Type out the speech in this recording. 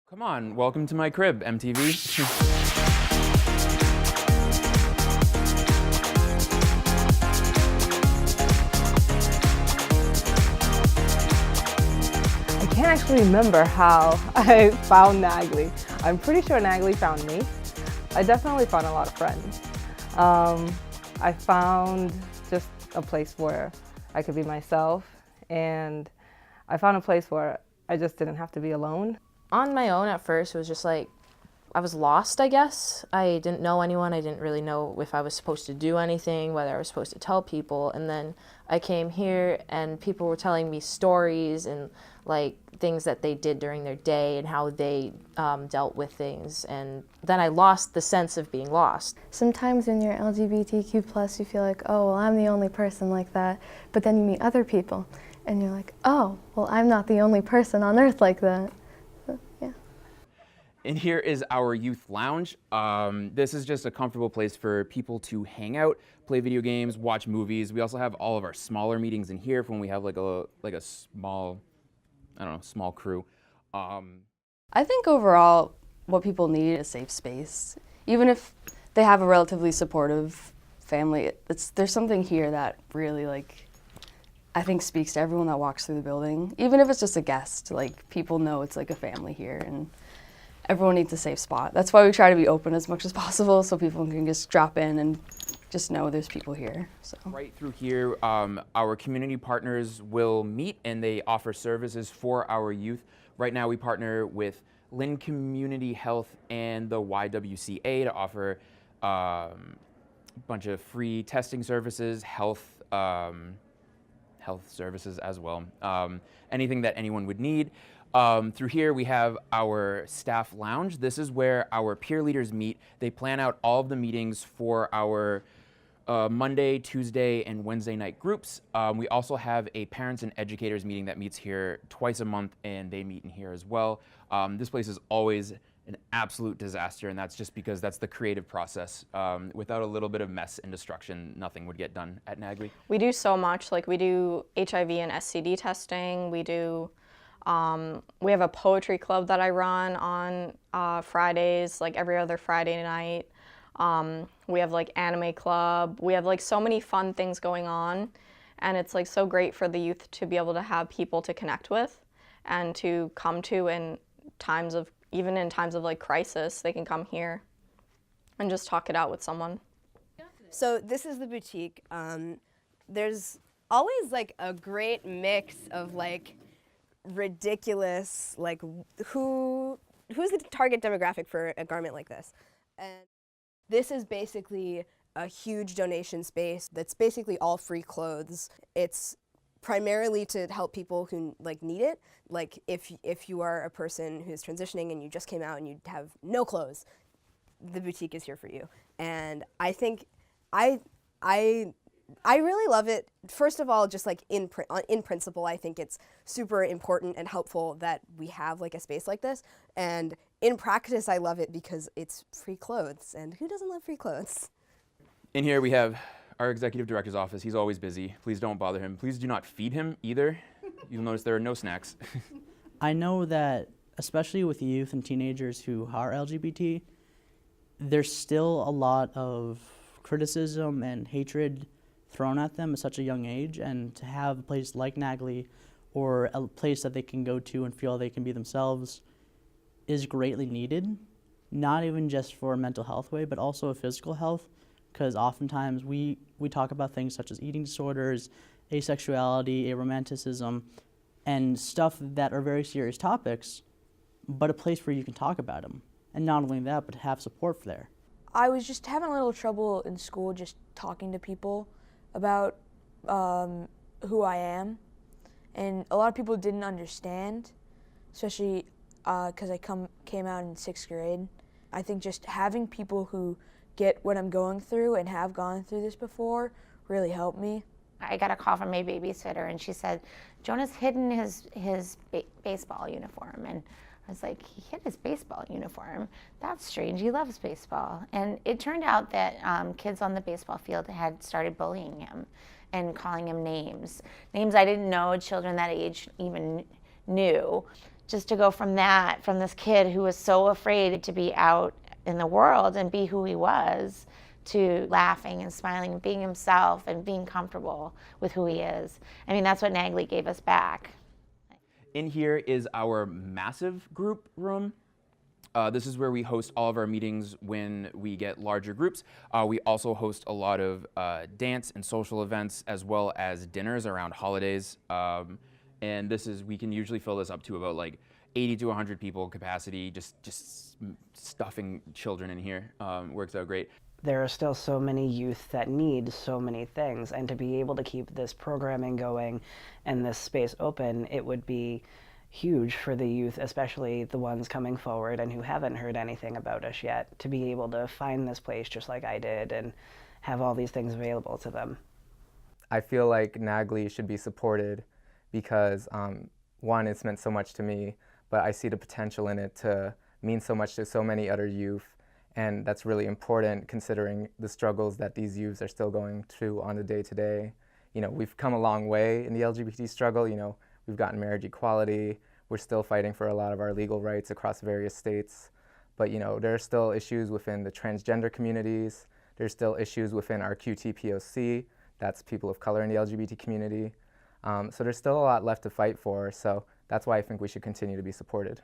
Come on, welcome to my crib, MTV. I can't actually remember how I found nAGLY. I'm pretty sure nAGLY found me. I definitely found a lot of friends. I found just a place where I could be myself, and I found a place where I just didn't have to be alone. On my own at first, it was just like, I was lost, I guess. I didn't know anyone. I didn't really know if I was supposed to do anything, whether I was supposed to tell people. And then I came here and people were telling me stories and like things that they did during their day and how they dealt with things. And then I lost the sense of being lost. Sometimes when you're LGBTQ+, you feel like, oh, well, I'm the only person like that. But then you meet other people and you're like, oh, well, I'm not the only person on earth like that. And here is our youth lounge. This is just a comfortable place for people to hang out, play video games, watch movies. We also have all of our smaller meetings in here for when we have like a small, I don't know, small crew. I think overall what people need is a safe space. Even if they have a relatively supportive family, there's something here that really I think speaks to everyone that walks through the building. Even if it's just a guest, people know it's like a family here, and everyone needs a safe spot. That's why we try to be open as much as possible so people can just drop in and just know there's people here. So. Right through here, our community partners will meet and they offer services for our youth. Right now we partner with Lynn Community Health and the YWCA to offer a bunch of free testing services, health services as well. Anything that anyone would need. Through here we have our staff lounge. This is where our peer leaders meet. They plan out all of the meetings for our Monday, Tuesday, and Wednesday night groups. We also have a parents and educators meeting that meets here twice a month, and they meet in here as well. This place is always an absolute disaster, and that's just because that's the creative process. Without a little bit of mess and destruction, nothing would get done at nAGLY. We do so much. We do HIV and STD testing. We have a poetry club that I run on Fridays, every other Friday night. We have anime club. We have so many fun things going on, and it's so great for the youth to be able to have people to connect with and to come to even in times of crisis. They can come here and just talk it out with someone. So this is the boutique. There's always a great mix of ridiculous, who's the target demographic for a garment like this? And this is basically a huge donation space that's basically all free clothes. It's primarily to help people who need it. If you are a person who's transitioning and you just came out and you have no clothes, the boutique is here for you. And I think I really love it. First of all, just in principle, I think it's super important and helpful that we have a space like this. And in practice, I love it because it's free clothes, and who doesn't love free clothes? In here we have our executive director's office. He's always busy. Please don't bother him. Please do not feed him either. You'll notice there are no snacks. I know that, especially with youth and teenagers who are LGBT, there's still a lot of criticism and hatred thrown at them at such a young age, and to have a place like nAGLY or a place that they can go to and feel they can be themselves is greatly needed, not even just for a mental health way, but also a physical health, because oftentimes we talk about things such as eating disorders, asexuality, aromanticism, and stuff that are very serious topics, but a place where you can talk about them. And not only that, but have support there. I was just having a little trouble in school just talking to people about who I am, and a lot of people didn't understand, especially because I came out in 6th grade. I think just having people who get what I'm going through and have gone through this before really helped me. I got a call from my babysitter, and she said, Jonah's hidden his baseball uniform. And I was like, he hid his baseball uniform? That's strange, he loves baseball. And it turned out that kids on the baseball field had started bullying him and calling him names I didn't know children that age even knew. just to go from that, from this kid who was so afraid to be out in the world and be who he was, to laughing and smiling and being himself and being comfortable with who he is. I mean, that's what nAGLY gave us back. In here is our massive group room. This is where we host all of our meetings when we get larger groups. We also host a lot of dance and social events, as well as dinners around holidays. And we can usually fill this up to about like 80 to 100 people capacity. Just stuffing children in here works out great. There are still so many youth that need so many things, and to be able to keep this programming going and this space open, it would be huge for the youth, especially the ones coming forward and who haven't heard anything about us yet, to be able to find this place just like I did and have all these things available to them. I feel like nAGLY should be supported because, one, it's meant so much to me, but I see the potential in it to mean so much to so many other youth. And that's really important considering the struggles that these youths are still going through on the day-to-day. You know, we've come a long way in the LGBT struggle. You know, we've gotten marriage equality. We're still fighting for a lot of our legal rights across various states. But, you know, there are still issues within the transgender communities. There's still issues within our QTPOC. That's people of color in the LGBT community. So there's still a lot left to fight for. So that's why I think we should continue to be supported.